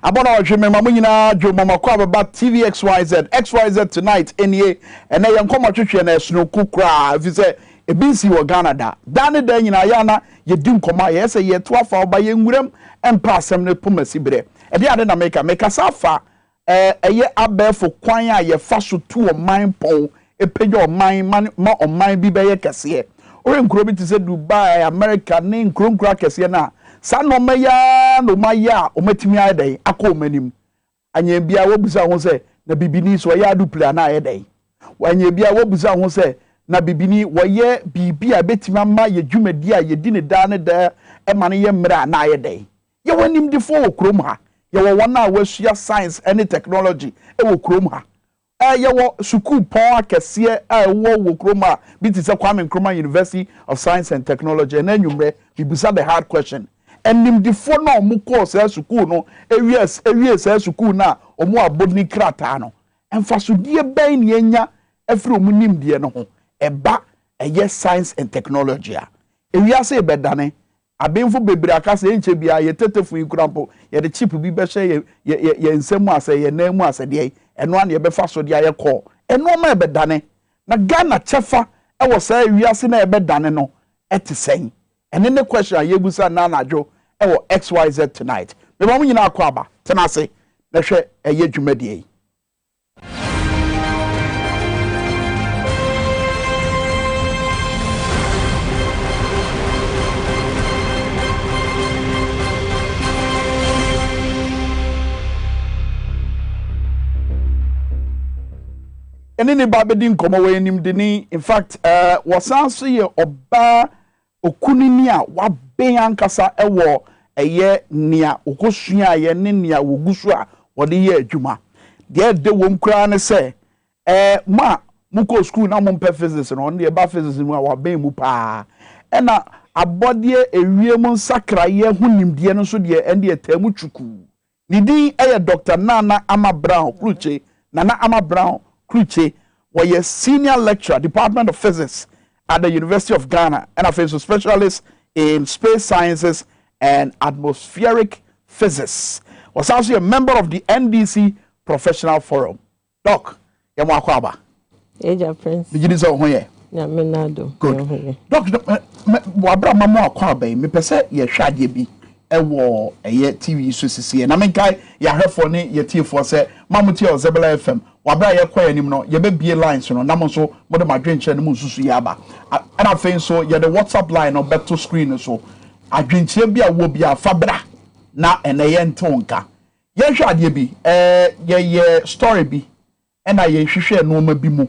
Abona ojeme mamunyina jo mama kwa baba TVXYZ tonight enie ene yankoma twetwe na esno kukra if say ebinsi wo Ghana da ne da nyina ya na yedi nkoma ye se ye to afa oba ye nwuram empa asem ne pomasi bere e dia de na meka safa eye abefo kwan a ye fa so to o man pon epegye o man ma o man bi be ye kese ore nkuro bi ti se Dubai America ne nkuro kese na sa no maya no maya o matimi ayedai akọ manim anya bia wobusa ho se na bibini so ya dupla na ayedai wanya bia wobusa ho se na bibini woye bibi a betimi ama ye dwumadi a ye di ne da ne da e ma ne ye mra na ayedai ye wanim di fo okrom ha ye wo wana wasua science and technology e wo krom ha ye wo sukuu pon akese a wo krom ha bi ti se Kwame Nkrumah University of Science and Technology na nwumre bibusa the hard question enim di fo na omu course school no ewie se school na omu abodni krata no emfasodie ban ne enya afri omu nimdie no ho eba eye science and technology a ewiase ebedane abenfo bebre akase enche bia ye tetefu ikurampo ye de chip bi be hye ye nsemu ase ye namu ase de eno an ye be faso de aye call eno ma ebedane na Ghana chefa e wo sa ewiase na ebedane no etisen ene ne question ayebusa na najo ewo XYZ tonight me ba munyina akwa aba tenase na hwe eye dwumadie yi ene ne ba bedi nkomo we nim de ni in fact wasanso ye oba okunini a waben ankasa ewo eye nia okosua ye ne nia wogusu a wode ye adwuma de wom kura ne se ma muko school na mo physics no ne ba physics mu a waben mu pa na abodie ewie mu nsakra ye hunimdie no so de ende etamu chuku ni din eye Dr. Nana Ama Brown Kruche Nana Ama Brown Kruche was senior lecturer Department of Physics at the University of Ghana and a specialist in space sciences and atmospheric physics. Was also a member of the NDC Professional Forum. Doc, yamwa kwaba. Eja Prince. Bijini so hoye. Na menado. Good. Doc, wabra mama kwaba me pese ye hwade bi ewo eye TV so sisi na menkai ya hwefo ne ye tie se mamuti o Zebela FM wabra ye kwa anim no ye be bie lines no nam so mo de madwenche no mususu ya ba ana afen so ye the WhatsApp line no back to screen so adwenche bia wo bia fabra na eneye ntonka ye hwade bi ye story bi ena ye hwehwe no ma bi mu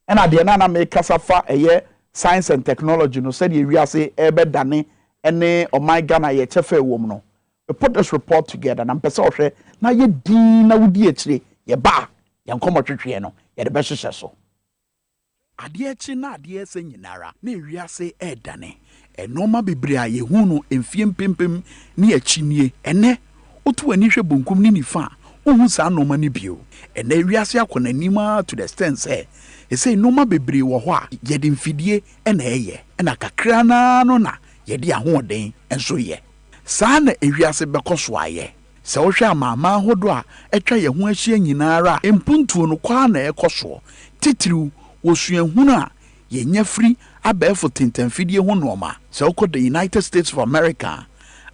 ena de na me kasafa eye science and technology no said ye wiase ebe dane ene o my Ghana ye chefe wom no we put this report together na mpesa ohwe na ye din na wudi akire ye ba yankomo twetwe no ye de be hyehyɛ so ade achi na ade ese nyinara na ewiase edane enoma bebre a ye hu no emfie mpempem ne achinie ene otu ani hwe bonkum ni nifa ohu sa noma ni bio ene ewiase akonanima to the extent say ese noma bebre wo ho a ye de mfidie ena eye ena kakra na no na ye de ahoden enso ye saa na ewiase bekoso aye se wo hwe amama hodo a etwa ye ho ahia nyinara empuntuo no kwa na ekoso titiriu wosuahunu a ye nyafri abefo tentamfidie ho noma se wo the United States of America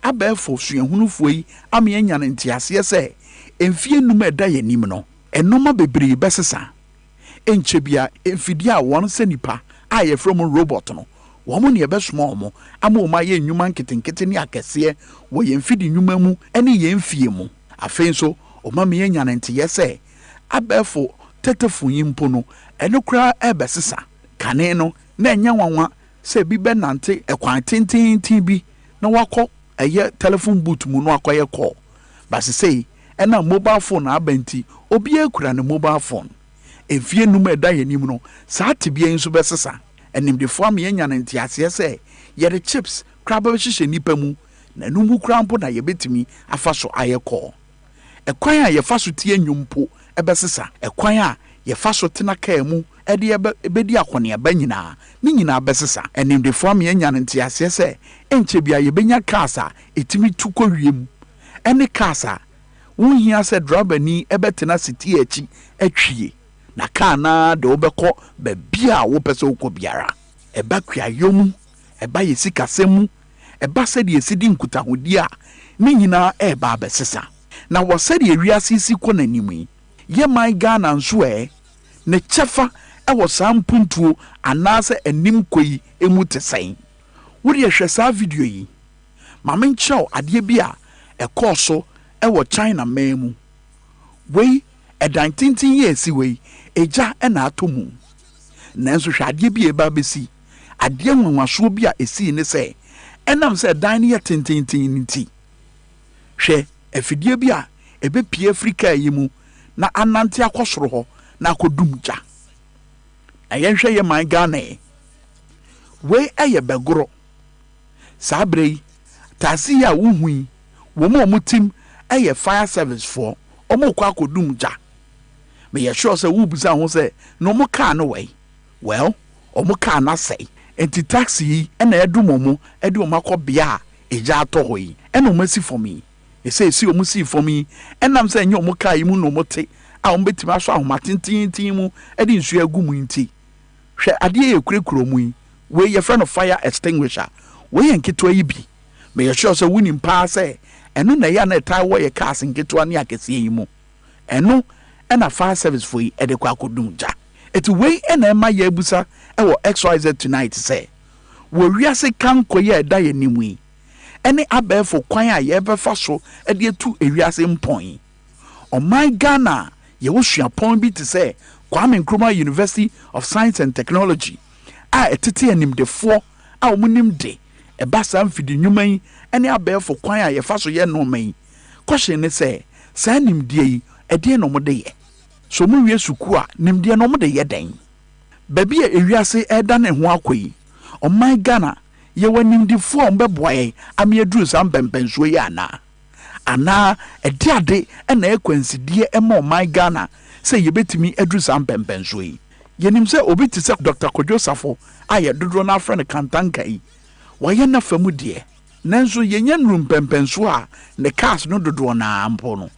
abefo suahunufo yi ame anya ne ntiase se emfie num eda ye nim no enoma bebre besesa enchebia emfidie a won se nipa a ye from robot no womo ne ebesoma omo ama oma ye nnwuma nketenkete ne akese wo ye mfidi nnwuma mu ene ye mfie mu afen so oma me anya ne nte yese abefo tetefo yimpo no eno kra ebesesa kane no na enya wanwa se bi benante ekwan tintintin bi na wakọ eye telephone booth mu no akoye call base sei ena mobile phone abanti obi ekura ne mobile phone efie num eda ye nim no saa tebia nso besesa enim de fo am ye nya ne ntiase se ye de chips kraba hihye nipa mu na numu krampo na ye betimi afa so aye call ekwan a ye fa so tie nwumpo ebesesa ekwan a ye fa so tena ka mu ede ebedi akone aba nyina ni nyina besesa enim de fo am ye nya ne ntiase se enche bia ye benya kasa etimi tukọ wiem ene kasa Unhia said drabani ebetena city echi etwie. Na kana de obekọ bebia wo pese ukọ biara. Eba kuayomu, eba yesikasemu, eba se de yesidi nkutahodi a ne nyina eba abesesa. Na wo se de ewiase si kọ nanimi. Ye man Ghana nso ne chefa wo saa mpuntuo anaasɛ anim koyi emu te sɛn. Wodi ehwɛ saa video yi. Ma menkyɛw adeɛ bi a ɛkɔɔ so ɛwɔ China man mu. Wei ɛdan tintin yɛ esi wei eja ɛna ato mu. Nanso hwɛ adeɛ bi eba besi. Adeɛ nwanwaso bi a esi ne sɛ ɛnam sɛ dan ne yɛ tintintin nti. Hwɛ afidie bi a ebepie Afrika yi mu na anante akɔsoro hɔ na akɔdum gya. Ayenhwe ye man Ghana we eye begoro sabre tasi ya wuhui wo mo mutim eye fire service for omo kwa kodum ja me ye sure say wo busa ho say no mo car no way well omo car na say enti taxi e na edum omo ede omo akobia eja ato hoyi e no masi for me e say si omo si for me enam say nye omo car yi mu no mote a omo betima aso ahoma tintin mu e de nsu agu mu nti hwɛ adeɛ yɛ kurekuro mu yi we yɛ friend of fire extinguisher we yɛ nketewa yi bi me yɛ sure sɛ wunim paa sɛ ɛno na yɛ na ɛtaa wɔ yɛ cars nketewa ne akɛseɛ yi mu ɛno ɛna fire service fo yi ɛde kɔ akɔdum gya eti we ɛna ɛma yɛ abusa ɛwɔ XYZ tonight sɛ wɔ wiase kanko yɛ ɛda yɛ nimu yi ɛne abɛɛfo kwan a yɛbɛfa so ɛde etu ewiase mpɔn ɔman Ghana yɛwɔ suapɔn bi te sɛ Kwame Nkrumah University of Science and Technology a etete animdefo a omunim de eba sa mfidi nnwuma yi ene abɛɛfo kwan a yɛfa so yɛ no man question ne sɛ saa nimdie yi ɛdeɛ no mo de yɛ so mu wie suku a nimdie no mo de yɛ den baabi a ewiase ɛda ne ho akɔyi ɔman Ghana yɛwɔ nimdefo a mbɛboa yɛ ame aduru saa mpɛmpɛnsuo yi ana ɛde ade ɛna ɛkwansidie ɛma ɔman Ghana say yebetimi edru sam pempenso yi yenim se obi ti se Dr. Kojo Safo aye dodo na afre ne kantanka yi wo ye na famu de nanso yenya nrum pempenso a ne cars no dodo na ampo no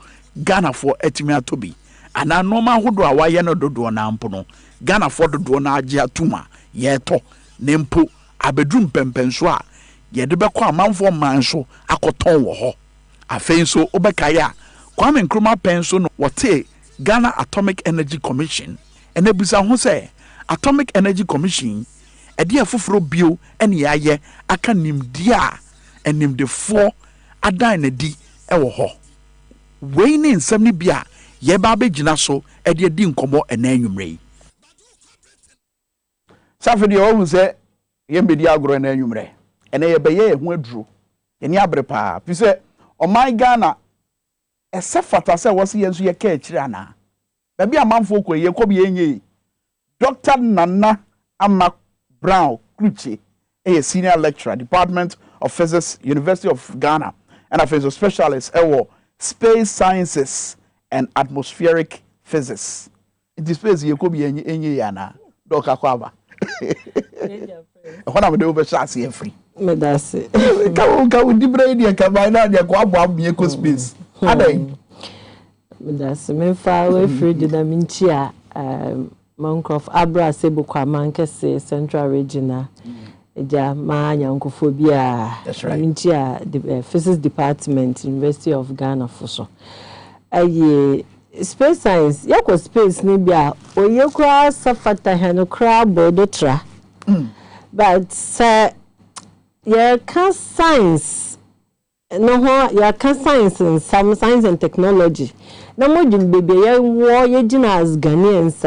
Ghana fo etimi atobi ana normal hodo a waye no dodo na ampo no Ghana fo dodo na age atuma ye to ne mpo abedrum pempenso a ye de bekọ amanfo manso akoton wo ho afei so obekaya Kwame Nkrumah penso no wote Ghana Atomic Energy Commission and ebusa ho say Atomic Energy Commission e de afoforo bio ene yaye aka nimdi a enim de fo adan na di e wo ho we ne nsam ne bia ye ba begina so e de di nkomo ena anwumre safedi o hu say ye mbedi agro na anwumre ene ye be ye hu aduro ye ni abre pa fi say o my Ghana ese fata se wo se yenso ye ka akire ana baby amanfo ko ye ko bi enye Dr. Nana Ama Brown Kruche a senior lecturer Department of Physics University of Ghana and a specialist space sciences and atmospheric physics it is space ye ko bi enye yana Dr. Kwaba What am do be chance here free Me that's it. Ka wo di brain dia ka ba na dia ko abo me ko space adan Me that's me fa we free the minchi a Moncroft Abra Sebukwa Mankese Central Regional Eja ma nyankofo bi a minchi a the Physics Department University of Ghana for so aye space science yakọ space ni bi a oye kura safata hanu kura bodotra but you can science no ho you can science and some science and technology na modin baby ye wo ye gina as Ghanaians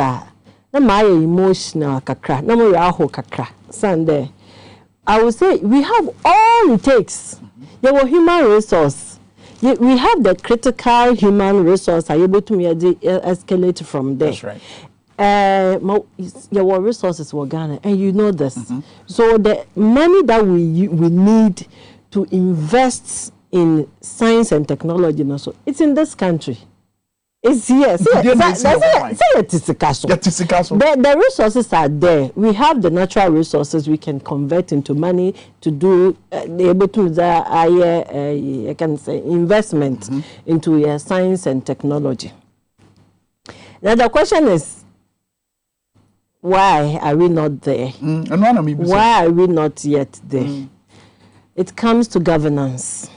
na my emotional kakra na mo ya ho kakra Sunday I would say we have all it takes your human resource we have the critical human resource are able to escalate from there. That's right. Your resources were Ghana, and you know this. So the money that we need to invest in science and technology, also, it's in this country. It's yes. The resources are there. We have the natural resources we can convert into money to do able to I can say investment into science and technology. Now the question is, why are we not there? Why are we not yet there? It comes to governance.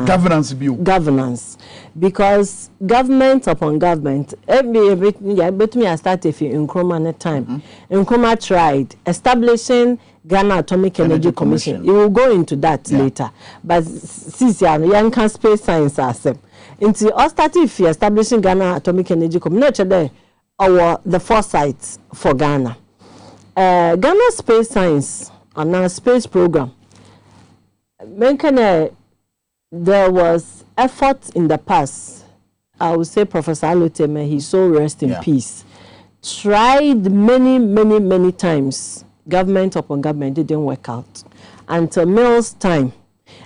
Governance, because government upon government. But me I started in Nkrumah time. Nkrumah tried establishing Ghana Atomic Energy Commission. You will go into that later. But since you can space science ourselves. Until I started establishing Ghana Atomic Energy Commission, there our the foresight for Ghana. Ghana Space Science and our space program. There was effort in the past. I would say Professor Aloteme, he so rest in peace. Tried many times. Government upon government didn't work out. Until Mills' time,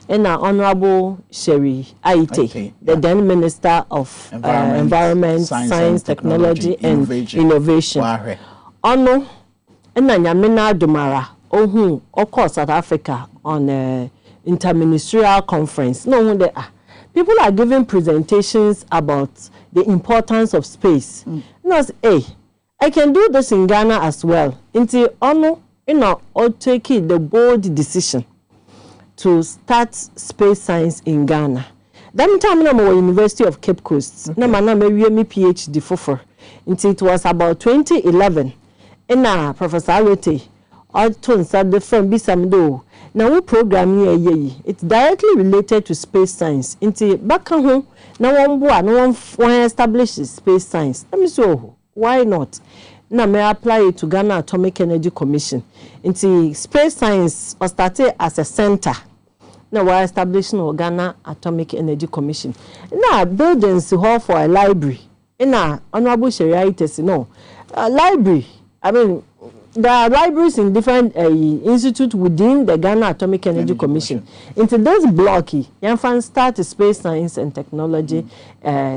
and our Honorable Sherry Aite, the then Minister of Environment, Science, Technology and Innovation. Ono, and Nyamina Dumara, of course, South Africa on interministerial conference. No, people are giving presentations about the importance of space. Hey, I can do this in Ghana as well. Until or taking the bold decision to start space science in Ghana. That time I'm at University of Cape Coast. Na mana me PhD for. Until it was about 2011. And Professor Alote Alton said the firm Bisamdo. Now we program here, it's directly related to space science. Into back home, now one establishes space science. Let me say, why not? Now may I apply it to Ghana Atomic Energy Commission. Into space science was started as a center. Now we're establishing Ghana Atomic Energy Commission. Now buildings hall for a library. Now Honorable Sharia a library. I mean, there are libraries in different institutes within the Ghana Atomic Energy Commission. Into this block, you can start a space science and technology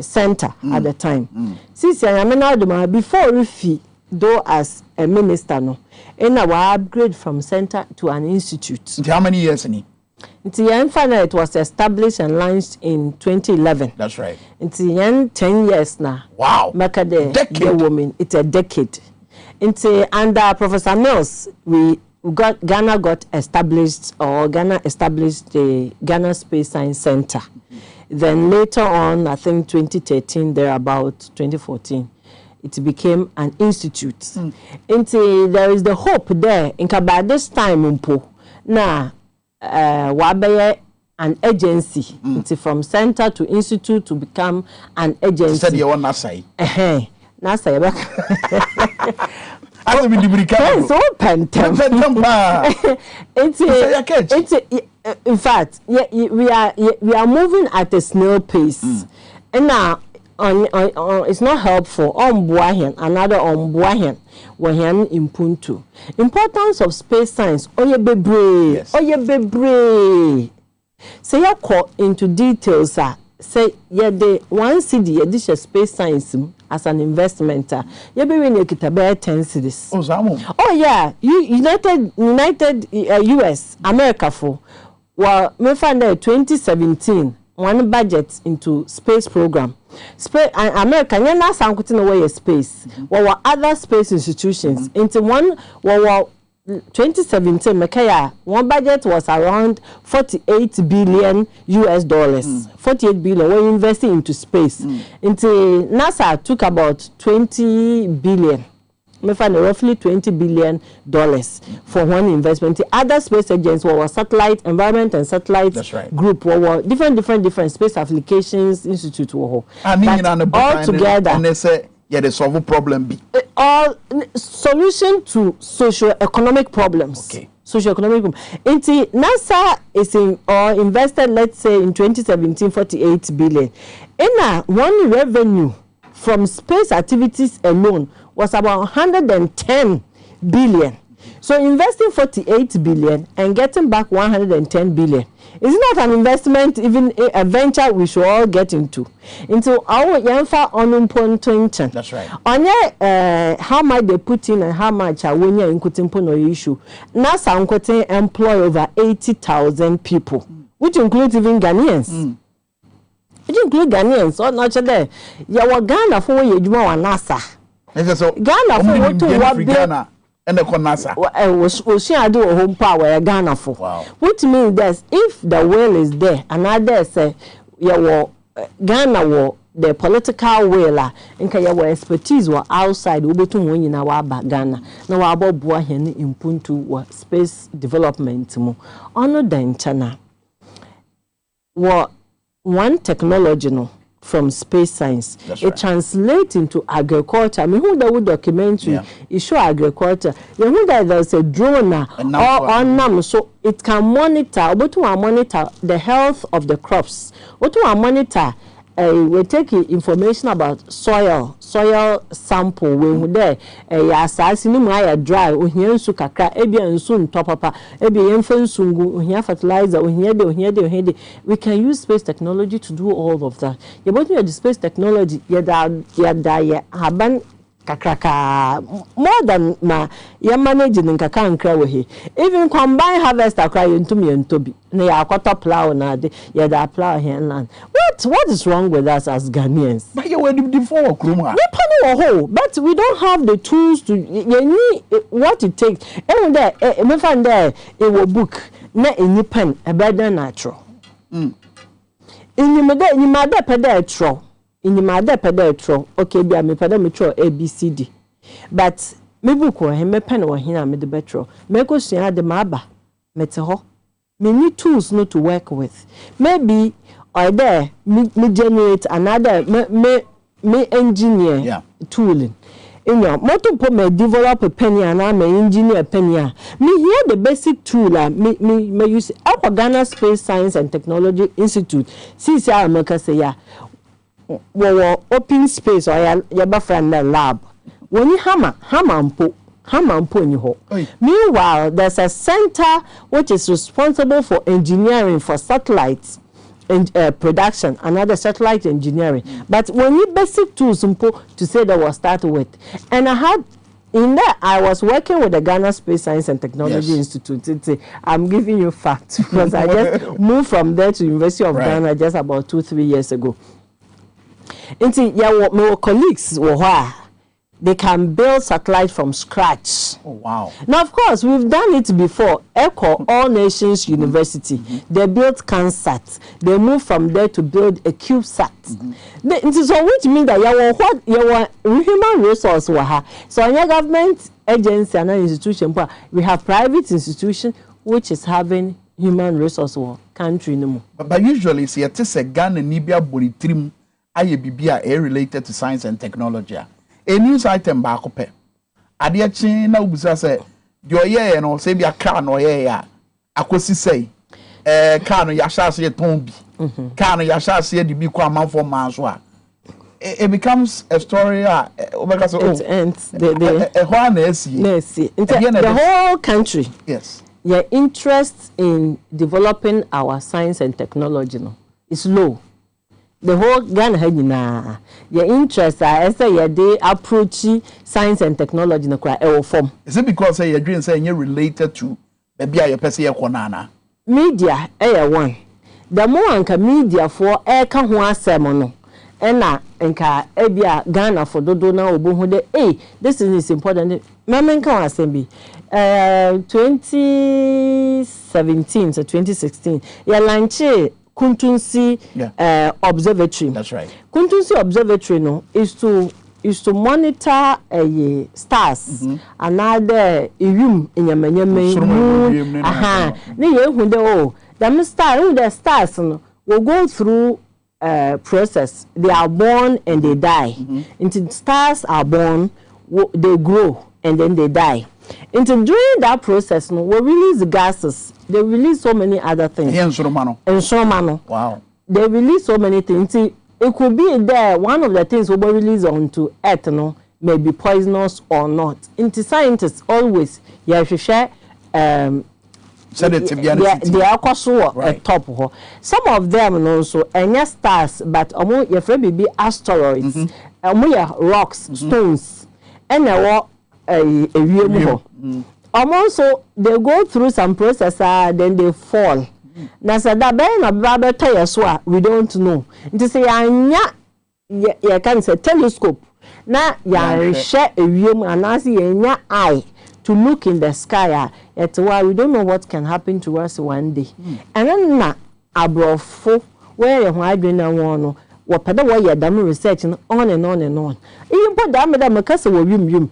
center at the time. Since I am now before we though as a minister, no, and our upgrade from center to an institute. How many years in it? It was established and launched in 2011. That's right. It's 10 years now. Wow. Decade. Woman, it's a decade. Under Professor Mills, Ghana got established, or Ghana established the Ghana Space Science Center. Then later on, I think 2013, thereabout 2014, it became an institute. There is the hope there. By this time, now wabe an agency. From center to institute to become an agency. Said you want NASA. NASA. I mean, so in fact, we are moving at a snail pace, and now it's not helpful. Another when in Puntu. Importance of space science. Say you call into details. Say the one CD edition space science as an investment. You be when you get about 10 cities. Oh yeah, United US America for me find 2017 one budget into space program. Space America you na sankuti no way space. What other space institutions into one 2017 Mekaya one budget was around 48 billion US dollars. 48 billion we're investing into space. Into NASA took about 20 billion. Me find roughly 20 billion dollars for one investment. The other space agents were satellite environment and satellite group were different space applications institute were all together and they say they solve a problem be all solution to socio-economic problems. Okay. Socio-economic into NASA is invested, let's say in 2017 48 billion. One revenue from space activities alone was about 110 billion. So investing 48 billion and getting back 110 billion is not an investment, even a venture we should all get into our yanfa onumpontenchen. That's right. On how much they put in and how much are when you're in no issue. NASA employ over 80,000 people, which includes even Ghanaians. Which include Ghanaians, or not there. You were Ghana for you NASA. So Ghana for what to what Ghana and the NASA was she do a home power Ghana for. Wow. Which means that if the will is there, and I say you were Ghana were the political will and your expertise were outside Ubetu when in our Ghana. Now about Buahen in Puntu space development mo. Ono den chana. What one technology no from space science. That's it right. translates into agriculture. I mean, who that would documentary it show agriculture. You know that there's a drone or so it can monitor. But to monitor the health of the crops. What to monitor. We take information about soil sample when there asase ni mu dry ohia nsu kakra ebia nsu ntopapa ebia yemfa nsungu ohia fertilizer ohia de we can use space technology to do all of that. You want to use space technology yada haban kakraka more than na ya manage nkaka nkra we he even combine harvest akra yentobi na ya akota plow na de ya da plow here land. What is wrong with us as Ghanaians? But you were before Kruma. But we don't have the tools to what it takes. And there me find there it will book na any pen a better natural. In you mother pedetro. In your mother pedetro, okay, be a me pedametro ABCD. But me book or him me pen or hina me the betro. Me go see the maba. Meteho. Me need tools not to work with. Maybe or there me generate another me engineer tooling. In your motor me develop a penny and I'm an engineer penny. Me hear the basic tool me use our Ghana Space Science and Technology Institute. See America say ya. Open space or your friend lab. When you hammer and put in your Meanwhile, there's a center which is responsible for engineering for satellites and production, another satellite engineering. But when you basic tools to say that was started with, and I had in that I was working with the Ghana Space Science and Technology Institute. I'm giving you facts because I just moved from there to University of Ghana just about 2-3 years ago. My colleagues were they can build satellite from scratch. Oh wow! Now of course we've done it before. ECHO, All Nations University, they built CANSAT. They moved from there to build a CubeSat. So which means that you human resource so in your government agency and institution, we have private institution which is having human resource country no more. But usually see it is a Ghana Nibia Bonitrim. Aye bibia related to science and technology. A news item back up. Adia chin na ubusa say your ye no say be a car no ye ya. Akosi say car no ya sha say ton bi. Car no ya sha say di bi kwa man for man so a. It becomes a story it ends the whole country. Yes. Your interest in developing our science and technology is low. The whole Ghana had your interest as they approach science and technology no cry form. Is it because you're doing saying you're related to maybe your person konana? Media one. The more anka media for ka ho asem no. Ena nka ebia Ghana for dodo na obo de this is important. Mama nka asem bi 2017 to 2016 ya lanche Kuntunsi Observatory. That's right. Kuntunsi Observatory is to monitor stars. Another room in your moon. Aha. The stars will go through process. They are born and they die. Until stars are born, they grow and then they die. Until during that process, we release gases. They release so many other things. Wow. They release so many things. It could be there. One of the things we release onto Earth, may be poisonous or not. Into scientists always share they are also top. Some of them also enya stars, but your friend be asteroids, rocks, stones, and a also they go through some process, then they fall. Now, so that we don't know. To say, you can say telescope. Now, you share a room and I see a eye to look in the sky. It's why we don't know what can happen to us one day. And then, na abrofo where you are doing a one. What pedo why you done research on and on and on. Even put that madam because we yum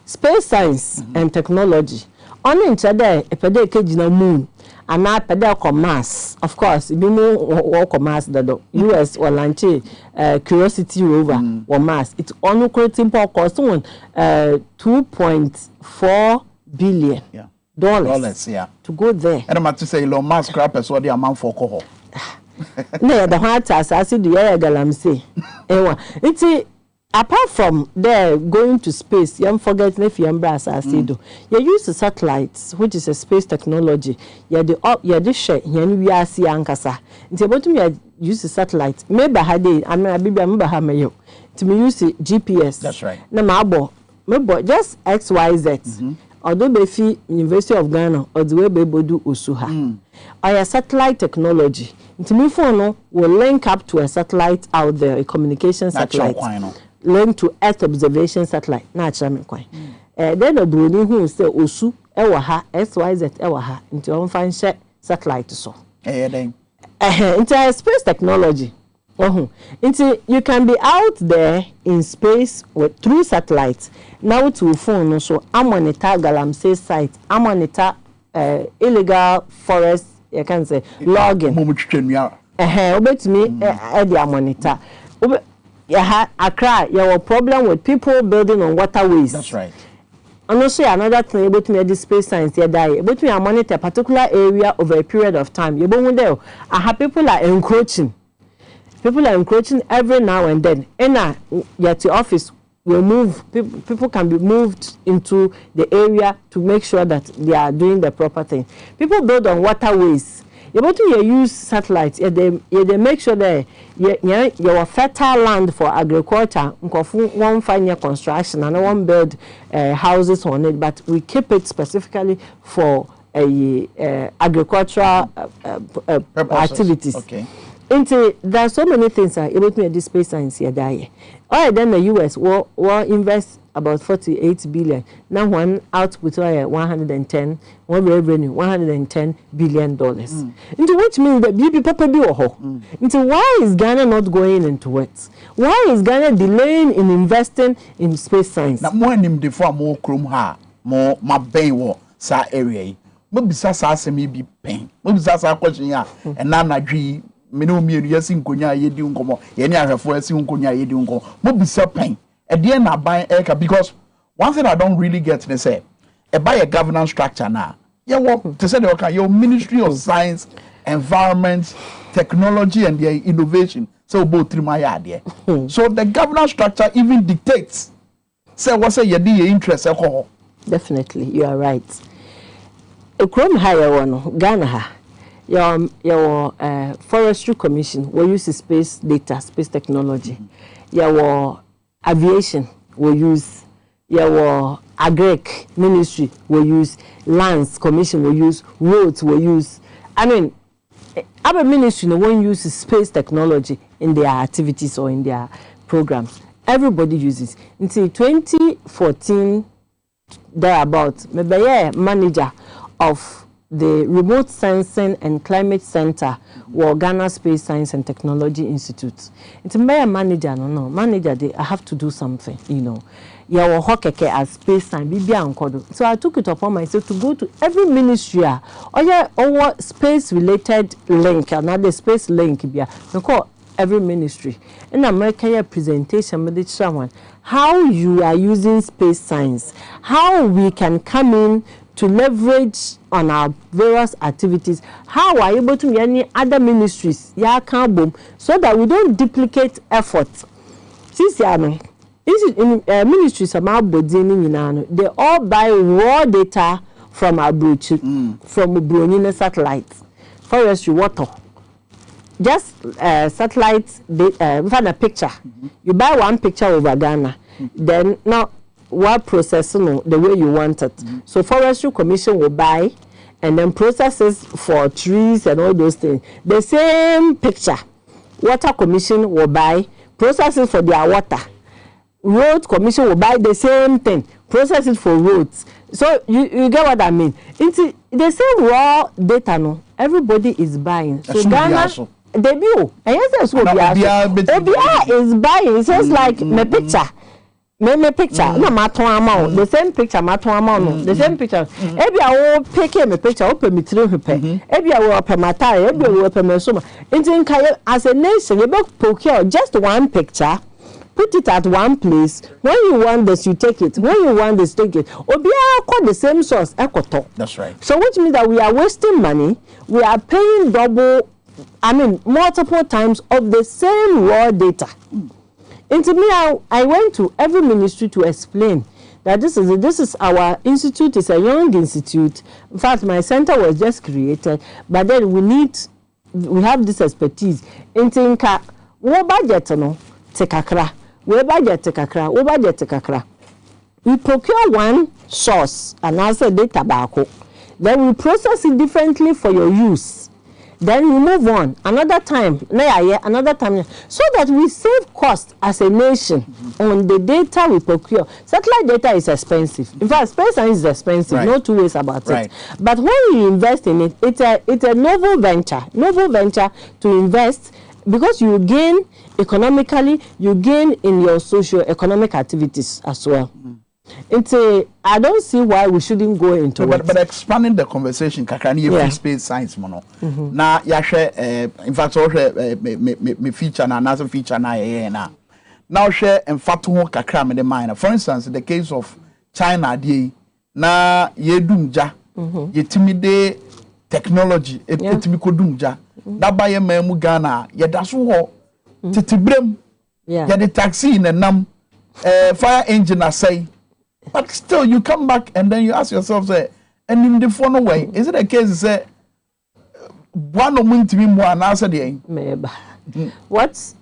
space science and technology. On in today, a pedal moon, and now pedal Mars. Of course, you know walk Mars the US or launch Curiosity rover or Mars. It's only creating cost $2.4 billion dollars to go there. And I'm about to say Elon Musk crap what the amount for coho. No, the heart as I see the air galamsey. It's apart from there going to space, you forget if you embrace as you do. You use the satellites, which is a space technology. You the share, we are see ankasa. It's about to use the satellite. Maybe I remember how to use the GPS. That's right. No, maybe just XYZ. Although Befi University of Ghana or the way Bebodu Usuha. Our satellite technology. Into me phone will link up to a satellite out there, a communication satellite. Learn to Earth observation satellite. Naturally, then the Bruni who say Osu, Ewaha, SYZ, Ewaha, into on share satellite. So, into space technology. Into you can be out there in space with through satellites. Now to phone also, I'm on a galamsey site, I'm on a illegal forest, you can say logging. Obey me, Eddie, I'm on it. Accra, you have a problem with people building on waterways. That's right. And also another thing about me this space science here die. About me I monitor a particular area over a period of time. You don't know. I have people are encroaching. People are encroaching every now and then. And at the office will move. People can be moved into the area to make sure that they are doing the proper thing. People build on waterways. You want to use satellites, they make sure that your fertile land for agriculture, one final construction and one build houses on it, but we keep it specifically for agricultural activities. Okay. There are so many things about me this space science here. Then the US will invest about 48 billion. Now one output 110, one revenue $110 billion. Into which means that people into why is Ghana not going into it? Why is Ghana delaying in investing in space science? Now more him before more chrome ha more my bay war sa area. Maybe sa me be pain. Maybe sa question ya and na dwi meno mi yesi nkonya yedi nkomo ye ni ahwefo yesi nkonya yedi nkomo mo bisa pen e de na ban eka because one thing I don't really get is say e buy a governance structure na ye wo to say your Ministry of Science, Environment, Technology and the Innovation so both three my idea. So the governance structure even dictates say what say ye di your interest e. Definitely you are right. E krom higher one Ghana ha your Forestry Commission will use space data, space technology. Your aviation will use your Agric Ministry will use Lands Commission will use roads will use. I mean, other ministry no one uses space technology in their activities or in their programs. Everybody uses. Until 2014, thereabout, maybe manager of the Remote Sensing and Climate Center or Ghana Space Science and Technology Institute. It's a manager, manager, I have to do something, you know. Yeah, hokeke as space science, so I took it upon myself to go to every ministry, or space related link, another space link, every ministry. In America, a presentation with someone, how you are using space science, how we can come in to leverage on our various activities, how are you able to any other ministries, so that we don't duplicate efforts. Since ministries about body, they all buy raw data from abroad, from Brunei satellites, forestry, water. Just satellites, we find a picture. You buy one picture over Ghana, then now what processing the way you want it. So Forestry Commission will buy and then processes for trees and all those things. The same picture, Water Commission will buy, processes for their water. Road Commission will buy the same thing, process it for roads. So you get what I mean? It's the same raw data, no? Everybody is buying. So Ghana, debut. And yes, Obia is buying. It's just like my picture. Me picture. No matter amount. The same picture, matter amount. The same picture. Every I will pick me picture, open me through repair. Every I will open my tie, every I will open my summer. As a nation, you better procure just one picture. Put it at one place. When you want this, you take it. When you want this, take it. Obia call the same source. That's right. So which means that we are wasting money. We are paying double, multiple times of the same raw data. Into me, I went to every ministry to explain that this is our institute. It's a young institute. In fact, my center was just created, but then we have this expertise. Into inka, what budget no tekakra. We budget tekakra. We procure one source and also data tobacco. Then we process it differently for your use. Then we move on. Another time, so that we save cost as a nation on the data we procure. Satellite data is expensive. In fact, space science is expensive. Right. No two ways about it. But when you invest in it, it's a novel venture to invest. Because you gain economically, you gain in your socio-economic activities as well. I don't see why we shouldn't go into it. But expanding the conversation, kakani space science mono. Na ya share in fact me feature na another feature na. Now share in fact kakra me the mind. For instance, the case of China dey na yedumja, yetimide technology etimi kodumja. That by a man Ghana, yet that's all. Titibrem, yet the taxi in a fire engine, I say. But still, you come back and then you ask yourself, say, and in the phone way, is it a case, say, one of them to be more and answer the what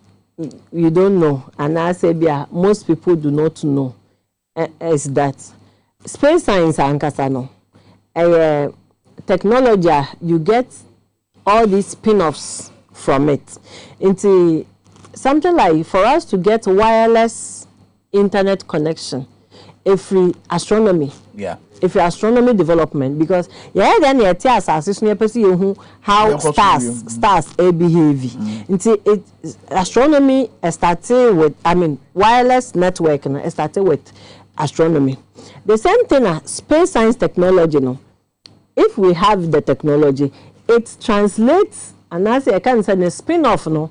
you don't know, and I say, most people do not know, is that space science and Casano, technology, you get all these spin-offs from it into something like for us to get wireless internet connection, free astronomy. If astronomy development, because then you tell us how stars behave. Into astronomy started with wireless network and started with astronomy. The same thing space science technology. No, if we have the technology, it translates, and as I can say, the spin-off, no,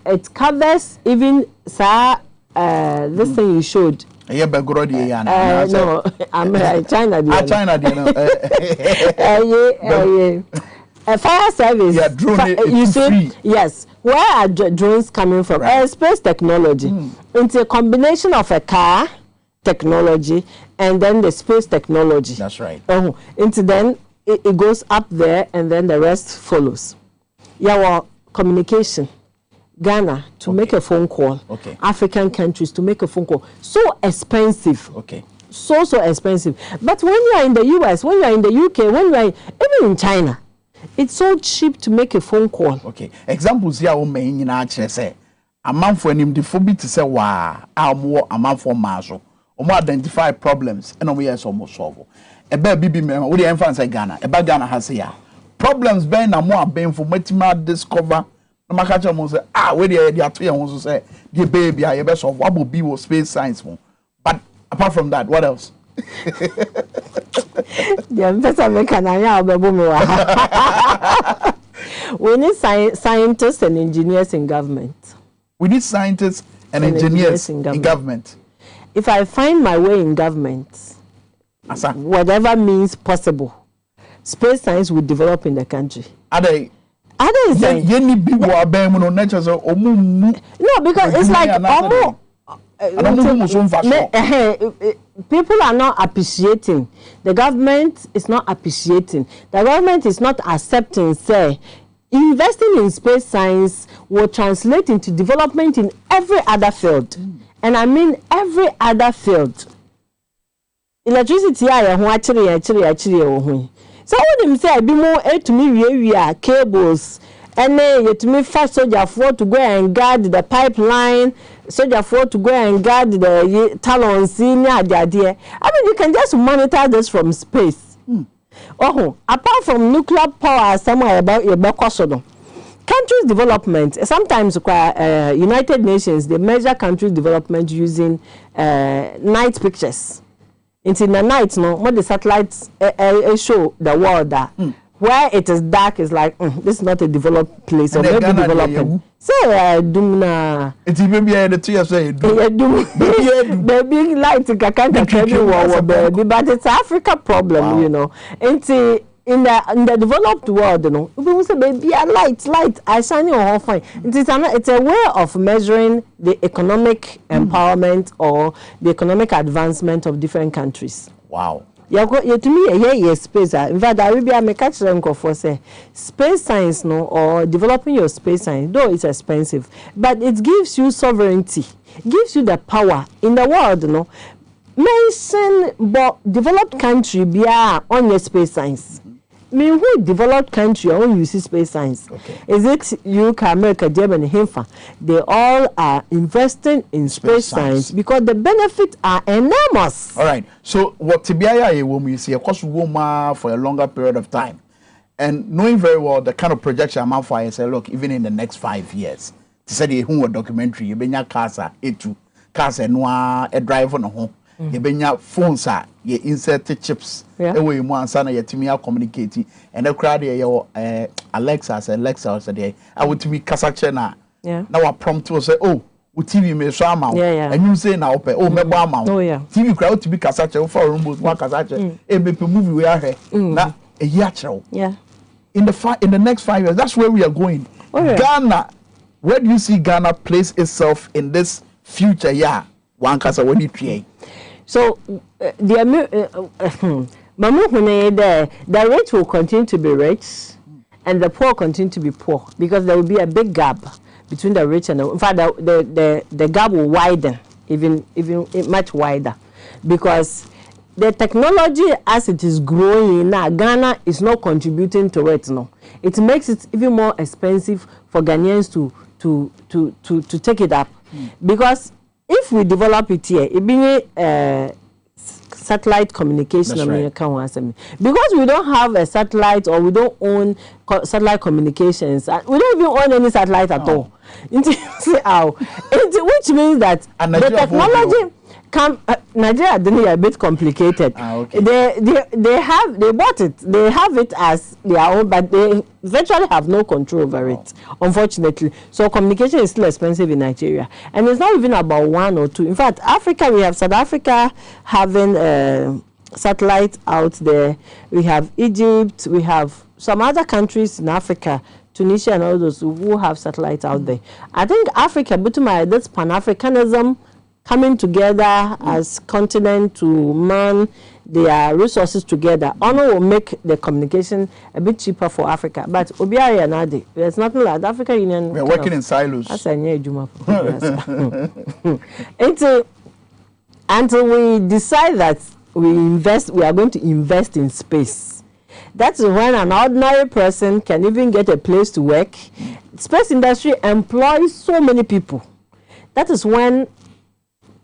it covers even this thing you showed. No, I'm China. China, a fire service. Drone you see, yes. Where are drones coming from? Space technology. It's a combination of a car technology and then the space technology. That's right. Into then. It goes up there and then the rest follows. Communication. Ghana to make a phone call. African countries to make a phone call. So expensive. So expensive. But when you are in the US, when you are in the UK, when you are even in China, it's so cheap to make a phone call. Examples here o me nyina akere say amanfo anim de fobi to say wa amwo amanfo maso. Omo identify problems and omo yes omo solve. Eba bibi me we dey emphasize Ghana. Eba Ghana has ya problems ben na mo abenfo matima discover na makacha mo say we dey ato ya won say the baby ya be solve what be wo space science mo. But apart from that, what else? We need scientists and engineers in government. We need scientists and engineers in government. If I find my way in government, whatever means possible, space science will develop in the country. No, because it's like people are not appreciating. The government is not appreciating. The government is not accepting, say, investing in space science will translate into development in every other field. And I mean every other field. Electricity, so what him say, be more to me, cables, and then to me, fast soldier for to go and guard the pipeline, soldier for to go and guard the talons in the idea. I mean, you can just monitor this from space. Oh, apart from nuclear power, somewhere about your Bakosodo. Countries' development, sometimes United Nations, they measure countries' development using night pictures. In the night, no, what the satellites show the world that where it is dark is like this is not a developed place or maybe development. So dumna. It's even be the 2 years say the big light baby, but it's Africa problem, you know. In the developed world, you know, people say baby light I shining on fine. It's a way of measuring the economic empowerment or the economic advancement of different countries. Wow. You to me space. In fact, I will be a mechanical for say space science, no, or developing your space science, though it's expensive, but it gives you sovereignty, gives you the power in the world, no. Mention but developed country be on your space science. I mean, who developed country on use space science? Okay. Is it UK, America, Germany, Hinfa? They all are investing in space science because the benefits are enormous. All right. So what TBIA will you see? Of course, woman for a longer period of time, and knowing very well the kind of projection I'm for, I say, look, even in the next 5 years, to say the home documentary, you bring your casa, casa noir, a drive on a home. You bring your phones, you insert chips. Away you want sana you timi communicate and the crowd your Alexa said there I would to be kasache na now I prompt to say oh we TV me so amount and you say now oh me bo amount TV crowd to be kasache for room one kasache e be movie we are here na a year in the next 5 years that's where we are going. Ghana, where do you see Ghana place itself in this future one kasa when you create? So the rich will continue to be rich and the poor continue to be poor because there will be a big gap between the rich and in fact the gap will widen even much wider because the technology as it is growing now, Ghana is not contributing to it. No, it makes it even more expensive for Ghanaians to take it up because if we develop it here, it being satellite communication. Because we don't have a satellite or we don't own satellite communications. We don't even own any satellite at all. Which means that the technology Nigeria didn't a bit complicated. Okay. They bought it. They have it as their own, but they virtually have no control over it, unfortunately. So communication is still expensive in Nigeria. And it's not even about one or two. In fact, Africa, we have South Africa having satellites out there. We have Egypt. We have some other countries in Africa, Tunisia and all those who have satellites out there. I think Africa, but this Pan-Africanism coming together as continent to man their resources together. Honor will make the communication a bit cheaper for Africa. But Obiari and Adi, there's nothing like the African Union. We're working in silos. That's a new Juma. Until we decide that we are going to invest in space. That's when an ordinary person can even get a place to work. Space industry employs so many people. That is when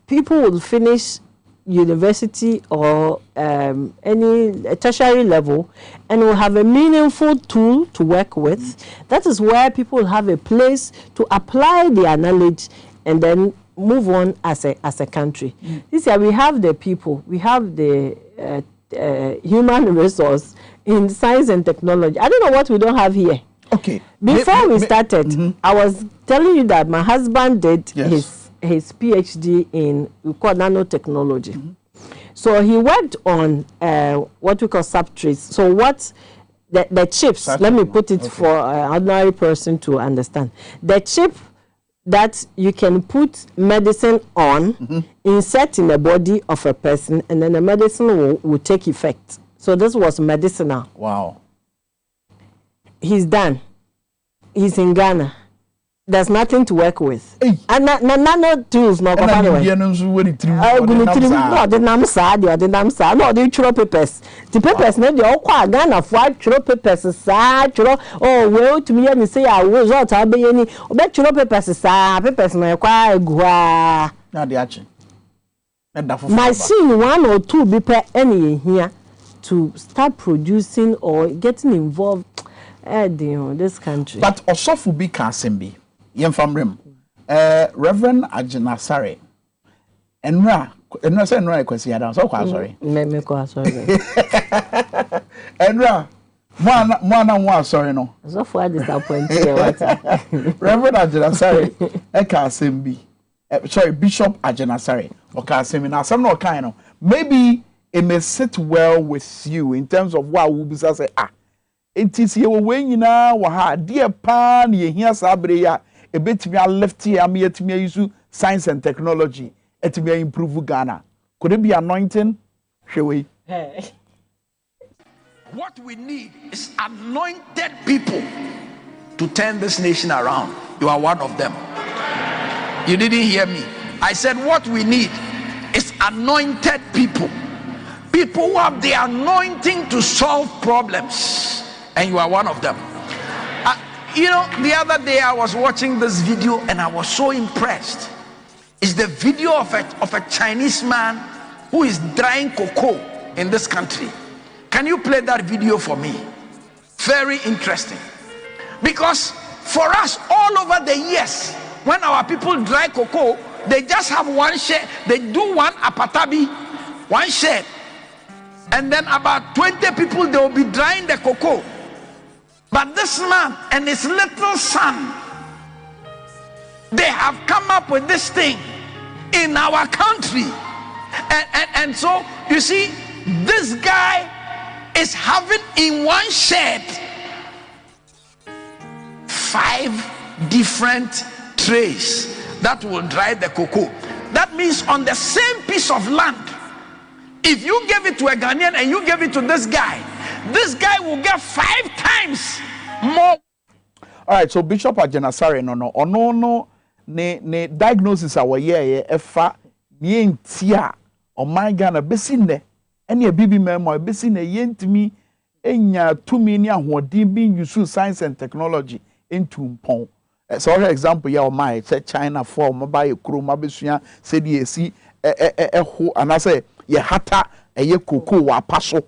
people will finish university or any tertiary level and will have a meaningful tool to work with. That is where people will have a place to apply their knowledge and then move on as a country. This year we have the people, we have the human resource in science and technology. I don't know what we don't have here. Okay. Before we started, I was telling you that my husband did his PhD in we call nanotechnology. So he worked on what we call substrates. So what the chips, let me put it for an ordinary person to understand. The chip that you can put medicine on, insert in the body of a person, and then the medicine will take effect. So this was medicinal. Wow. He's done. He's in Ghana. There's nothing to work with. Hey. And no tools, no papers. No, the papers. The papers, no, the all Ghana for chiro papers, sa chiro. Oh, well, to me, and say I was out. I'll be any. But chiro papers, sa papers, no, quite gua. Now the action. My seeing 1 or 2 be per any here to start producing or getting involved. This country. But Osofu bi Kasembi. Yemfamrem. Reverend Ajenasare. Enra say enra kwesi adam. So kwa sorry. Me kwa sorry. Enra Mwana nwa sorry no. So for disappointed what. Reverend Ajenasare Kasembi. Sorry, Bishop Ajenasare. O Kasembi. Now some no kind no. Maybe it may sit well with you in terms of what we be say Enti ye wo nyina wo ha de pa na ye hia sabre ya ebetimi a left here me yetimi use science and technology etimi improve Ghana. Could it be anointing? Hwewe. What we need is anointed people to turn this nation around. You are one of them. You didn't hear me. I said what we need is anointed people. People who have the anointing to solve problems. And you are one of them. You know, the other day I was watching this video and I was so impressed. It's the video of a Chinese man who is drying cocoa in this country. Can you play that video for me? Very interesting. Because for us all over the years, when our people dry cocoa, they just have one shed. They do one apatabi, one shed. And then about 20 people, they will be drying the cocoa. But this man and his little son, they have come up with this thing in our country. And so, you see, this guy is having in one shed 5 different trays that will dry the cocoa. That means on the same piece of land, if you give it to a Ghanaian and you give it to this guy will get 5 times more. All right, so Bishop Ajenasare no ne diagnosis our year efa ye ntia o my Ghana besine ene e bibi memo besine ye ntimi enya tumi ni ahoden bi use science and technology into mpon. So for example ya o my say China for mobile kuro mabesua say the esi ho anase ye hata eye koko wa paso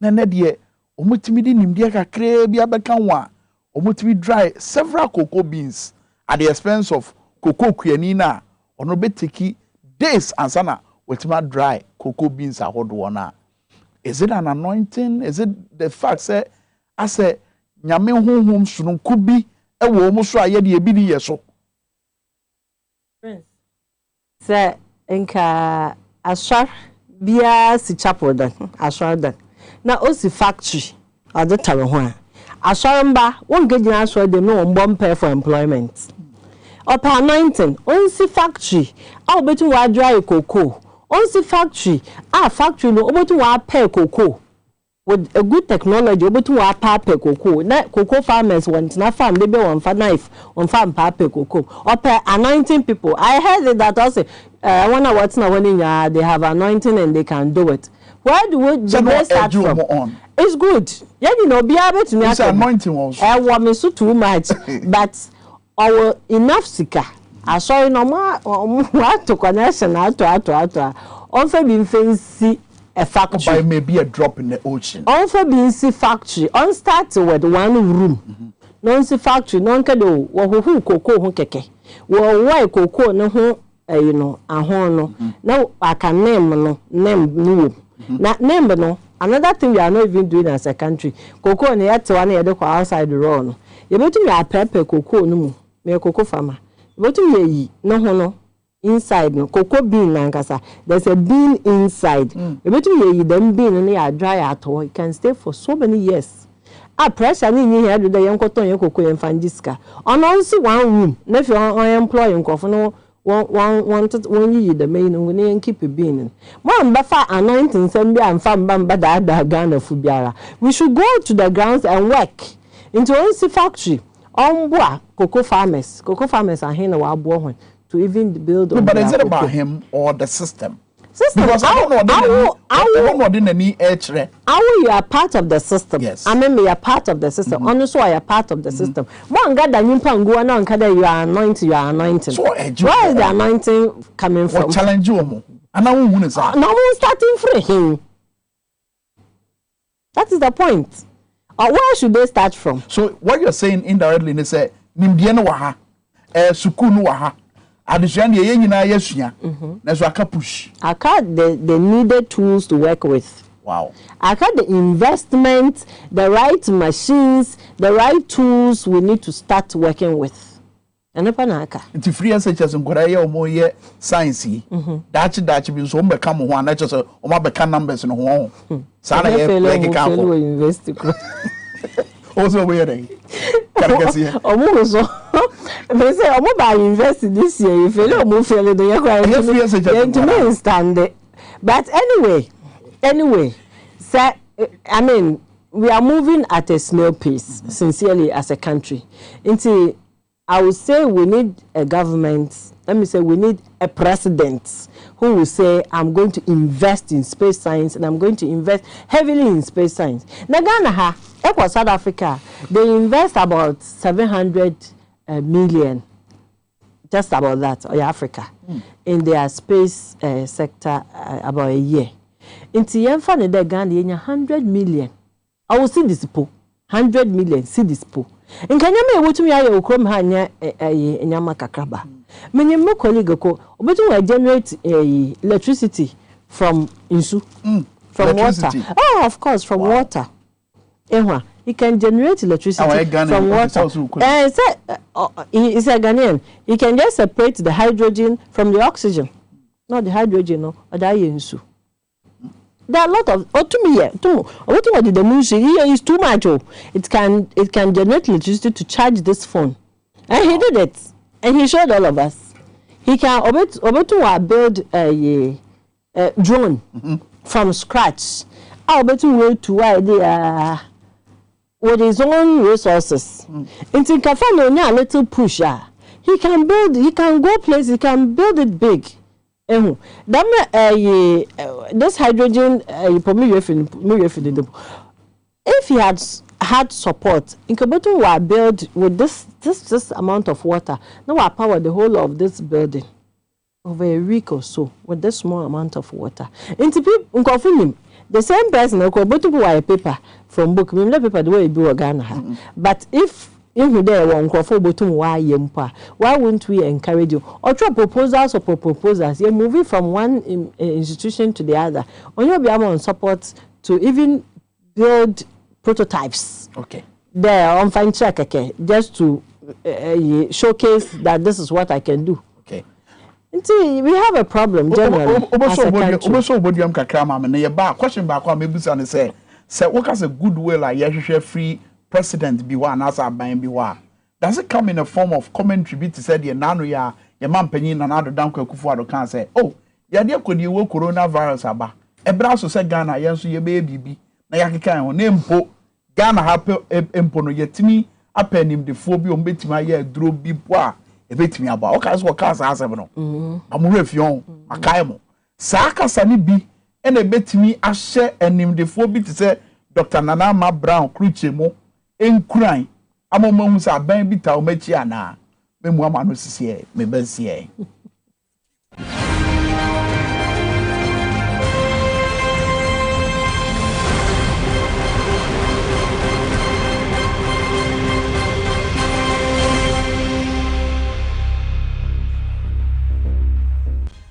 na de omutimi di nimdia kakra bi abeka wa omutimi dry several cocoa beans at the expense of cocoa kuani na ono beteki days ansana wetima dry cocoa beans ahodo na. Is it an anointing? Is it the fact say ase nyame honhom sununku bi e wo mo so aye de ebi di yeso? Say enka aswar bia si chapel dan aswar dan na o si factory ade tare ho a aswar mba won gejina aswar de no mbom pay for employment up anointing on si factory a obetu wa dry cocoa on si factory no obetu wa pay cocoa with a good technology obetu wa pay cocoa na cocoa farmers want na farm they be one for knife on farm pay cocoa up anointing people. I heard that also when I watch now when they have anointing and they can do it. Where do they start from? It's good. Yeah, you know, be able to make anointing also. I want me so too much, but our enough sika. I saw no more what to connection to on for being fancy a factory. By maybe a drop in the ocean. On for being see factory. On start with one room. Non see factory. Non kado. Who cocoa who keke. Why cocoa no who you know a horn. Now I can name no. Na name no. Another thing we are not even doing as a country. Cocoa ne yet one yet outside the road. You better me a pepper cocoa no. Me a cocoa farmer. You better me no. Inside no cocoa bean nankasa. There's a bean inside. You better me them bean and they are dry at all. It can stay for so many years. a pressure ni nyi here do the yen koton yen kokko yen fandiska on also one room na if on employ nkofo no one yi the main no yen keep being man ba fa anointing sem bia mfa mba da Ghana fu biara we should go to the grounds and work into one factory on boa cocoa farmers are here wa abo ho to even build no, but is it about him or the system? Because I don't know you are part of the system. Yes. I mean, you are part of the system. Honestly, you are part of the system. One God that you can go and you are anointing. You are anointing. Where is the anointing coming from? Challenge you, and now we starting from him. That is the point. Where should they start from? So what you're saying indirectly is say nimdieno waha, sukunu waha. Addition, ye na yesua. Na so aka push. Aka the needed tools to work with. Wow. Aka the investment, the right machines, the right tools we need to start working with. Enepa na aka. Nti free researchers ngora ye omo ye science yi. Dachi bi so mbeka mo ho na cho omo beka numbers no ho. Sa na ye like ka ho. Invest. Also we there. Omo so. They say omo ba invest this year. You feel omo feel do you stand it. But anyway, sir, I mean, we are moving at a snail pace, sincerely, as a country. Until I would say we need a government, let me say we need a president who will say, I'm going to invest in space science and I'm going to invest heavily in space science. Now, Ghana, South Africa, they invest about 700 million, just about that, or Africa, in their space sector about a year. In Tienfa, they Ghana, 100 million. I will see this pool. 100 million, see this pool. In Kenya, what we are, come hanya nyama kakraba. Many more colleagues go, but we generate electricity from insu, from water. Oh, of course, from water. He can generate electricity from water. It's a Ghanaian. He can just separate the hydrogen from the oxygen. Not the hydrogen, no, or the insu. There are a lot of what did the moon here is too much. It can generate electricity to charge this phone. And he did it. And he showed all of us. He can build a drone from scratch. With his own resources. Into Kafano a little push. He can go places, he can build it big. This hydrogen if he had support, Incubator will build with this amount of water. Now I power the whole of this building over a week or so with this small amount of water. Into people, the same person will buy a paper from book. We paper the way you do Ghana. But if you there one why wouldn't we encourage you? Or try proposals. You're moving from one institution to the other. On your be support to even build prototypes. Okay. There on fine check, okay, just to showcase that this is what I can do. Okay. See, we have a problem generally. Question back on maybe say what has a good way like you free president be one as a buying be one. Does it come in a form of commentary to say the nano ya your man penny and other down Kufuado can say, oh, ya dear could you work coronavirus aba? A brasso said Ghana, yes, your baby be Nayaka name po Ghana happy empono yet me a pen him the phobia bit my year drew be bois. A bit me about okay, what cars as ever. I'm with you, a kaimo. Saka Sani be and a bit me a share and him the phobia to say Dr. Nanama Brown creature mo. En crying, I'm a moment I bang bit out Mechiana. Memoir no see me bensie.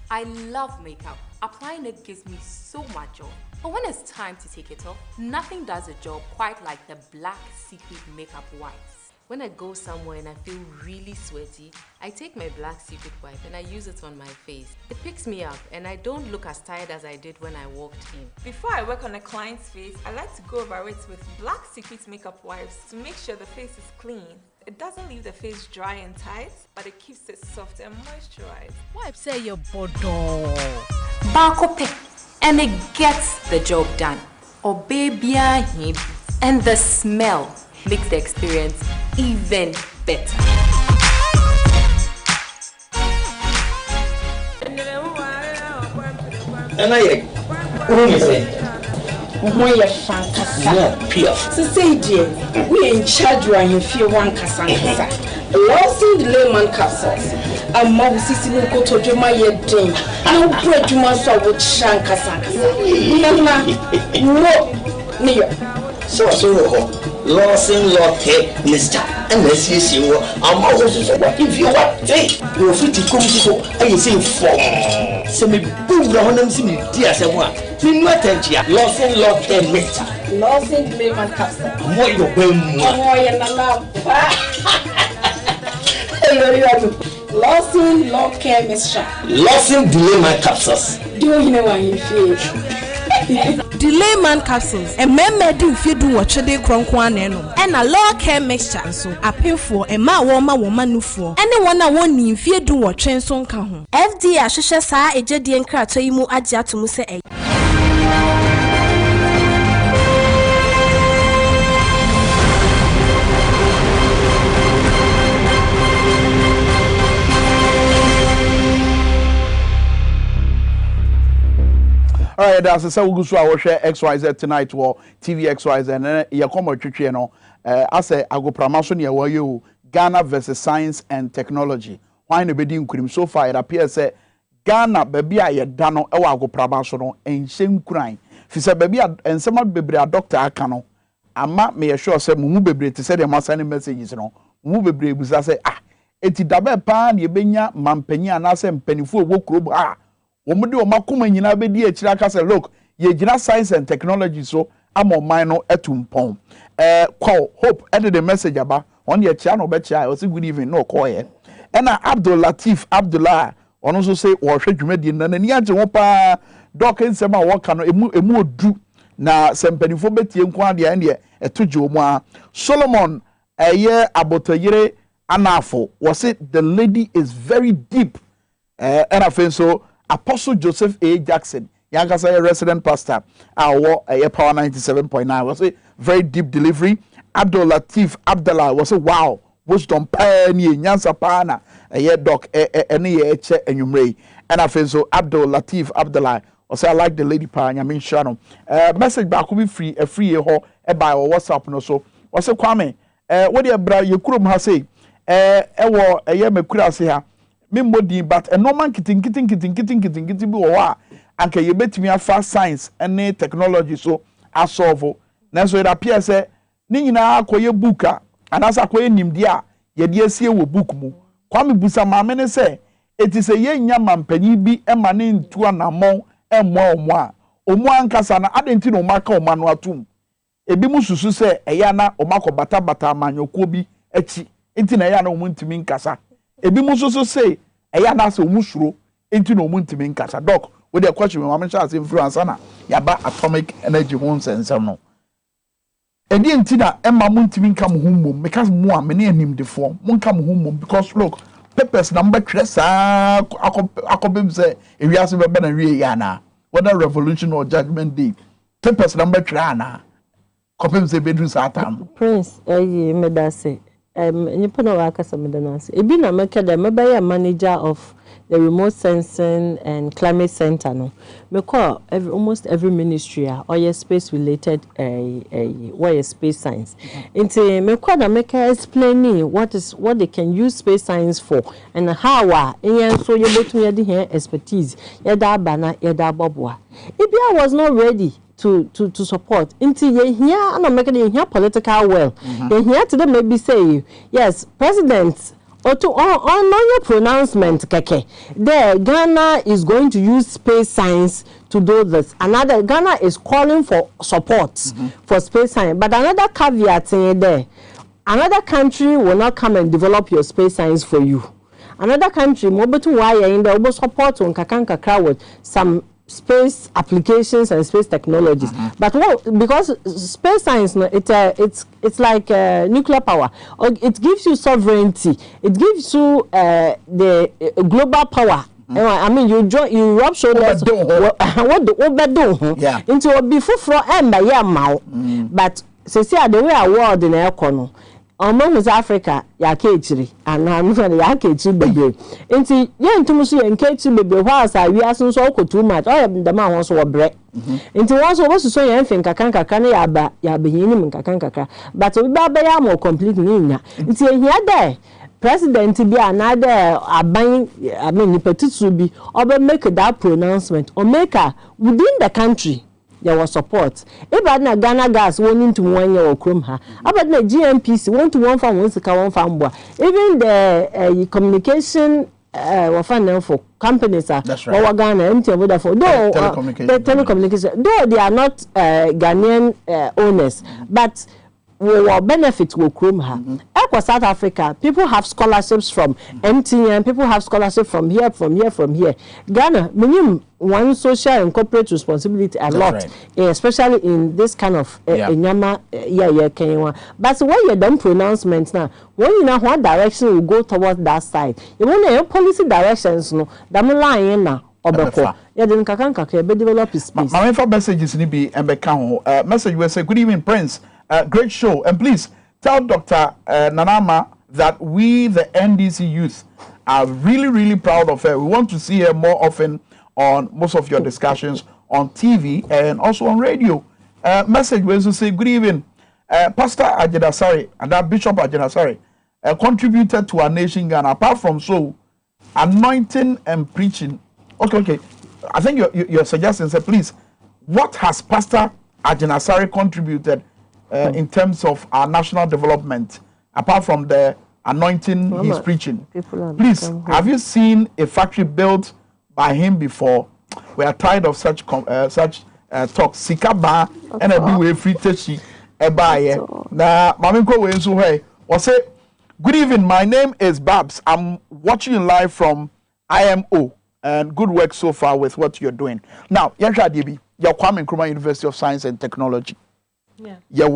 I love makeup. Applying it gives me so much joy. But when it's time to take it off, nothing does the job quite like the Black Secret Makeup Wipes. When I go somewhere and I feel really sweaty, I take my black secret wipe and I use it on my face. It picks me up and I don't look as tired as I did when I walked in. Before I work on a client's face, I like to go over it with black secret makeup wipes to make sure the face is clean. It doesn't leave the face dry and tight, but it keeps it soft and moisturized. Wipe say your bodo. Barco pick and it gets the job done. Or baby, and the smell makes the experience even better. And I when you're fantastic. So say, dear, we in charge when you feel one casangasa. Losing the layman capsules. A mob sissy will go to Juma yet drink. No bread you must have with shankasangasa. No, near. so Lawson Lotte, Mister, and let's see you. I'm always if you want, hey, you're free to come to I say for some boom down and see me, dear someone. Lawson Lotte, Mister. Losing the layman capsule. More you Losing law care mixture. Lawson delay my capsules. Do you know what you feel? Delay man capsules. A member do if you do what they cronkwan and a law care mixture. So a painful a ma woman for anyone I want if you do what train son can. FD Ashesha sa a jedi and crato imu adja to muse a. All right, that's a so share XYZ tonight or TV XYZ and you come or chichi no. I say I go promotion here where you Ghana versus science and technology. Why no be doing so far it appears say Ghana baby I dano e wa go promotion and shame crying. Fi say baby and some baby a doctor aka no. Ama me sure say mumu bebre te say dem send messages no. Mumu bebre busa say eti dabe pa na ebenya mampanyi anase mpanifo wo krobo Womudi omakuma nyina be di akira ka say look ye gina science and technology so amon no etumpon call hope end the message aba on the chia no be chia o say good evening no call here na Abdul Latif Abdullah ono so say wo hwe dwumadi na nani age wo pa doc nsema wo ka no emu odu na sempanifo betie nko ade an de etoje omu a Solomon eye abotayire anafo was it the lady is very deep and I think so Apostle Joseph A. Jackson, Yankasa resident pastor, our Power 97.9 was a very deep delivery. Abdul Latif Abdullah was a wow, wisdom pioneer, Nyansa Pana, a year doc, any che and you may. And I feel so Abdul Latif Abdullah was I like the lady pan, I mean Shannon. Message back will be free, a free ho, a by or WhatsApp no so. What's a Kwame? What your brother, you couldn't have say, a year me could say her. Mimbodi but a normal kitting bi wa anka ye betimi afa science and technology so asolve na so it appears say ni nyina akoye book a anasa akoye nimdi a ye de asie wo book mu kwame busa maame ne say eti say ye nya mampanyi bi ema ne ntu anamon emmo omo a omo ankasa na adenti no maka omo no atum ebi mususu say eya na omako bata amanyoko bi achi enti na eya na omo ntimi nkasa ebi mususu say eya na so musuro enti no muntimi nkasa doc we dey question me mama chance influence na yaba atomic energy ho nsensem no edi enti na emma muntimi nka mo hummom because mo a me ne anim de form mo nka mo hummom because look papers na mbetwere saa akobem say ewiase be na wie ya na whether revolution or judgment day papers na mbetwere ana kopem say bedru saa tam Prince me da say nipa na waka samedana ebi na make da mebaya manager of the remote sensing and climate center no me call almost every ministry or your space related where space science into me call na make explaining what they can use space science for and how so you able to hear the expertise yeda bana yeda bobwa ebi I was not ready to support into here and make it here political well here today maybe say yes president or to on your pronouncement keke there Ghana is going to use space science to do this another Ghana is calling for support for space science but another caveat in there another country will not come and develop your space science for you. Another country, more better why in the support on kakanka with some space applications and space technologies. But because space science, it's like nuclear power. It gives you sovereignty. It gives you the global power. I mean, you rub shoulders. Yeah. Into before but say the way I world in air among Africa, ya ketri, and I'm going to yaketri baby. Into young to Monsieur and Ketri baby, whilst I we are so too much. I am the man was so bread. Into once was so young think I can't yaba yabinim and kakanka, but we are more complete nina. It's here there. President to be another buying, I mean, the be or make that pronouncement or make her within the country. There was support. About na Ghana gas wanting to 1 year or chrome her. About the GMPC 1 to 1 farm 1 to 1 farm. Even the communication for companies are that's right. Ghana MTN Vodafone. Though the telecommunication, though they are not Ghanaian owners, but will benefit will chrome her. South Africa, people have scholarships from MTN, people have scholarships from here. Ghana, minimum one social and corporate responsibility a lot, right. Especially in this kind of Nyama, but when you done pronouncements now, when you know what direction you go towards that side, you want your policy directions, no, that line now. Obeko, yeah, then kakanka be develop his space. My messages ni be embeka message we say good evening, Prince. Great show, and please tell Dr. Nanama that we, the NDC youth, are really, really proud of her. We want to see her more often on most of your discussions on TV and also on radio. Message was to say, good evening. Pastor Ajedasari and that Bishop Ajedasari contributed to our nation Ghana. Apart from so, anointing and preaching. Okay. I think you're suggesting, say, please, what has Pastor Ajedasari contributed in terms of our national development, apart from the anointing he's preaching? Please, have you seen a factory built by him before? We are tired of such talk. Sikaba and a do a free teshi ebaye. Na maminko we so hey. Say, good evening. My name is Babs. I'm watching you live from IMO, and good work so far with what you're doing. Now, Yansha DB, you're Kwame Nkrumah University of Science and Technology. Yeah,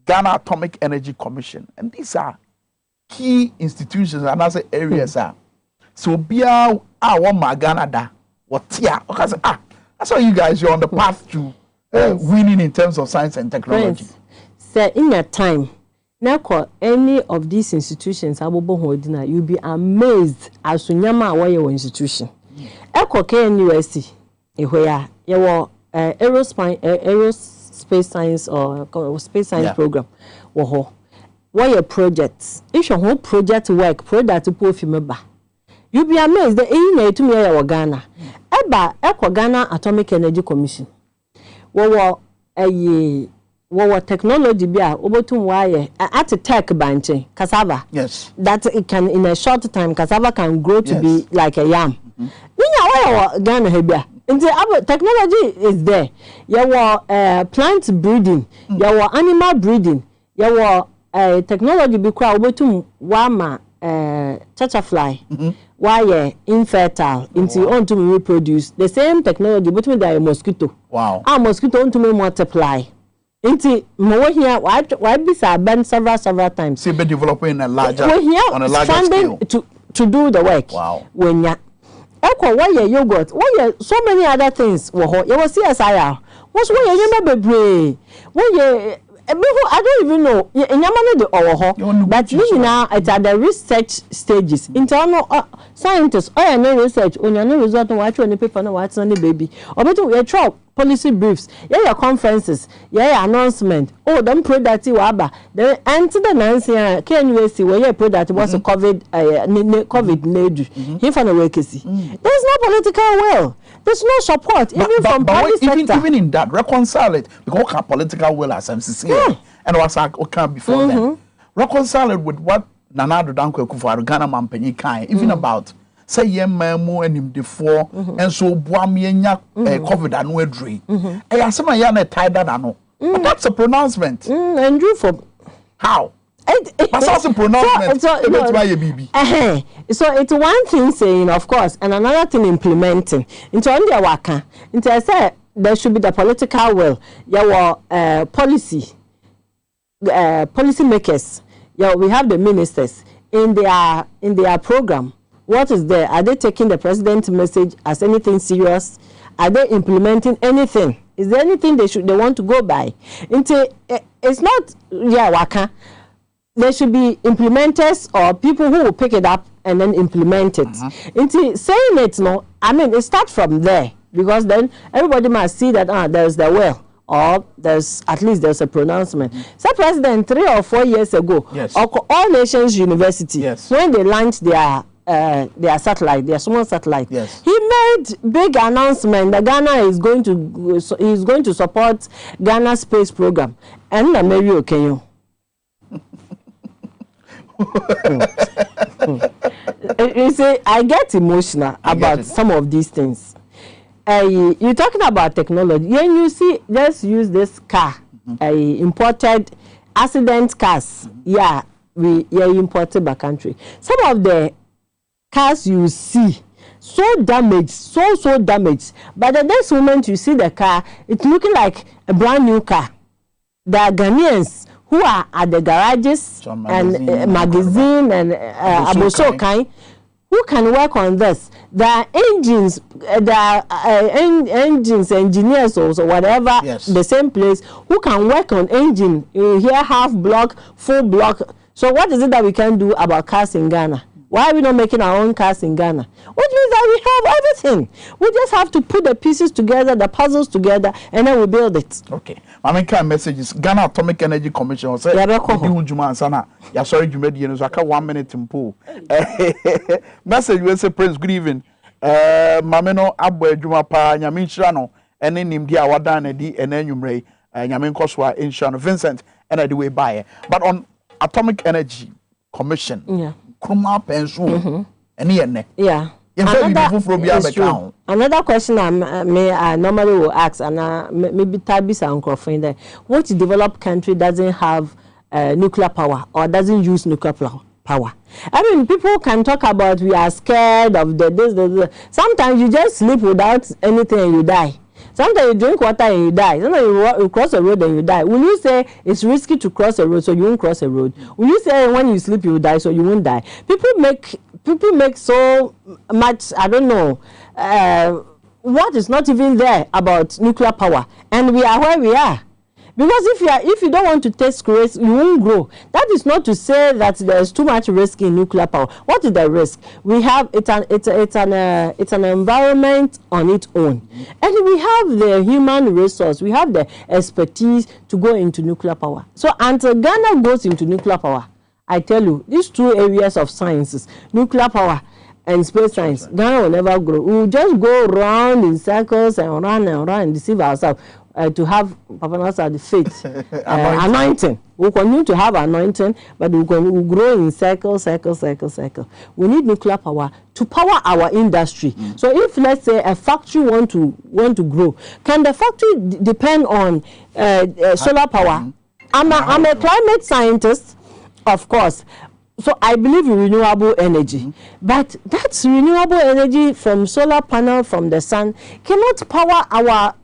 Ghana Atomic Energy Commission, and these are key institutions and other areas are. So bia want my Ghana da what because that's why you guys you're on the path to winning in terms of science and technology. Sir, in that time, now any of these institutions you'll be amazed as to nyama your institution. Eko KNUST, where you aerospace science or space science program. What your projects? If your whole project work, product to pull from you'll be amazed that in to me Ghana. Eba Ghana Atomic Energy Commission. What technology be obotum wire at a tech banche cassava. Yes. That it can in a short time cassava can grow to be like a yam. Ghana hebia. The technology is there. Your plant breeding, your animal breeding, your technology be quite obotum wama butterfly. Why infertile into on to reproduce the same technology between the mosquito. Wow. Mosquito on to multiply. Into more here, why be been several times. See, be developing a larger on a larger scale to do the work. Wow. When ya why yogurt, why so many other things. You will see CSIR. What's why you remember why I don't even know. But now it's at the research stages. Internal scientists, no research. On your result, watch on the paper, no what's on the baby. Or better, we try policy briefs. Your conferences. Announcement. Oh, them product you aba. Then enter the Nancy. Can you see where your product was COVID need? He found a way to see. There's no political will. There's no support even from private sector. Even in that, reconcile it because we have political will as MCC and what's okay before then. Reconcile it with what Nana Danko Kufuor Ghana Mampenyi Kai even about say yemma and him before and so Boamienya COVID and Wedri. I assume I am a tied that. That's a pronouncement. And you for how? I But also pronouncement. So it's one thing saying, of course, and another thing implementing. Into on the waka. Into I say there should be the political will. Your policy makers. We have the ministers in their program. What is there? Are they taking the president's message as anything serious? Are they implementing anything? Is there anything they want to go by? It's not waka. There should be implementers or people who will pick it up and then implement it. Saying it, no, I mean, it starts from there, because then everybody must see that there's the will, or there's a pronouncement. So President 3 or 4 years ago, All Nations University, when they launched their satellite, their small satellite, he made big announcement that Ghana is going to support Ghana space program. And Mary Okenyo. You see, I get emotional about some of these things. You're talking about technology. When you see, let's use this car, imported accident cars. We imported by country. Some of the cars you see so damaged, so damaged. But the next moment you see the car, it's looking like a brand new car. There are Ghanaians who are at the garages and magazine and Aboso kind who can work on this. There are engines, engineers or whatever, the same place, who can work on engine. Here, half block, full block. So what is it that we can do about cars in Ghana? Why are we not making our own cars in Ghana? Which means that we have everything. We just have to put the pieces together, the puzzles together, and then we build it. Okay. I mean, kind of messages. Ghana Atomic Energy Commission said, sorry, you made you 1 minute in pool. Message will say, Prince, good evening. Mameno Abwe Juma Pa, Yamin Shano, and then Nimdia Wadan, and then Yumre, Yamin Koswa in Shano Vincent, and I do way by. But on Atomic Energy Commission, Kruma Pensu, and another question I normally will ask, and maybe Tabis and Crawford there, what developed country doesn't have nuclear power or doesn't use nuclear power? I mean, people can talk about we are scared of this. Sometimes you just sleep without anything and you die. Sometimes you drink water and you die. Sometimes you cross a road and you die. Will you say it's risky to cross a road so you won't cross a road? Will you say when you sleep you will die so you won't die? People make so much, I don't know, what is not even there about nuclear power. And we are where we are. Because if you don't want to take risk, you won't grow. That is not to say that there's too much risk in nuclear power. What is the risk? We have it's an environment on its own, and we have the human resource, we have the expertise to go into nuclear power. So until Ghana goes into nuclear power, I tell you, these two areas of sciences, nuclear power and space science, Ghana will never grow. We will just go around in circles and run and deceive ourselves. To have the faith anointing. We continue to have anointing, but we grow in circle. We need nuclear power to power our industry. So if, let's say, a factory want to grow, can the factory depend on solar power? I'm a climate scientist, of course. So I believe in renewable energy, but that's renewable energy from solar panel from the sun cannot power our,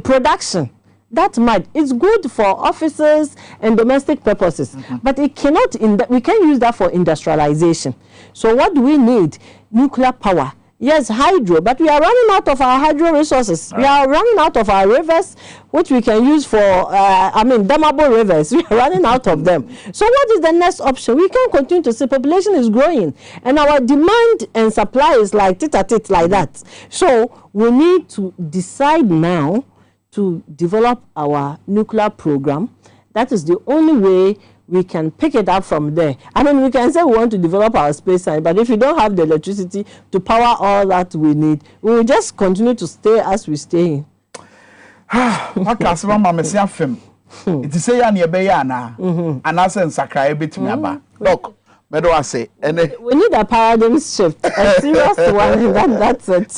production. That might. It's good for offices and domestic purposes, but it cannot. We can use that for industrialization. So what do we need? Nuclear power. Yes, hydro, but we are running out of our hydro resources. We are running out of our rivers, which we can use for, dammable rivers. We are running out of them. So what is the next option? We can continue to say population is growing, and our demand and supply is like tit-a-tit like that. So we need to decide now to develop our nuclear program. That is the only way we can pick it up from there. I mean, we can say we want to develop our space science, but if you don't have the electricity to power all that we need, we will just continue to stay as we stay. What can someone mama say afem? It is say ya na ebe ya na. Anase nsakra ebetimi aba. Look, medo ase. We need a paradigm shift, a serious one. That's it.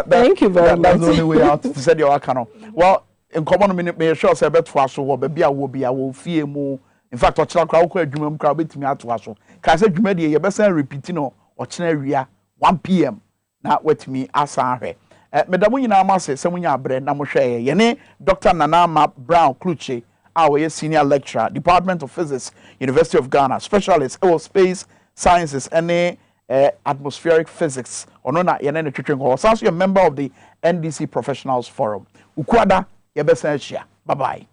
Thank you very much. That's the only way out to say your akano. Well, in common minute, me sure say bet for so wo be a wo fie mu. in fact ochira kra wo adwuma mu kra betimi ato aso ka se adwuma de ye besa repeat no ochina awia 1 p.m. na wetimi asa ahwe medamu nyina amase se munya abre na mo hwe ye ne Dr. Nanama Brown Kluche our senior lecturer Department of Physics University of Ghana specialist aerospace sciences and atmospheric physics ono na ye ne twetwe ko so a member of the NDC Professionals Forum ukwada ye besa ahia bye bye.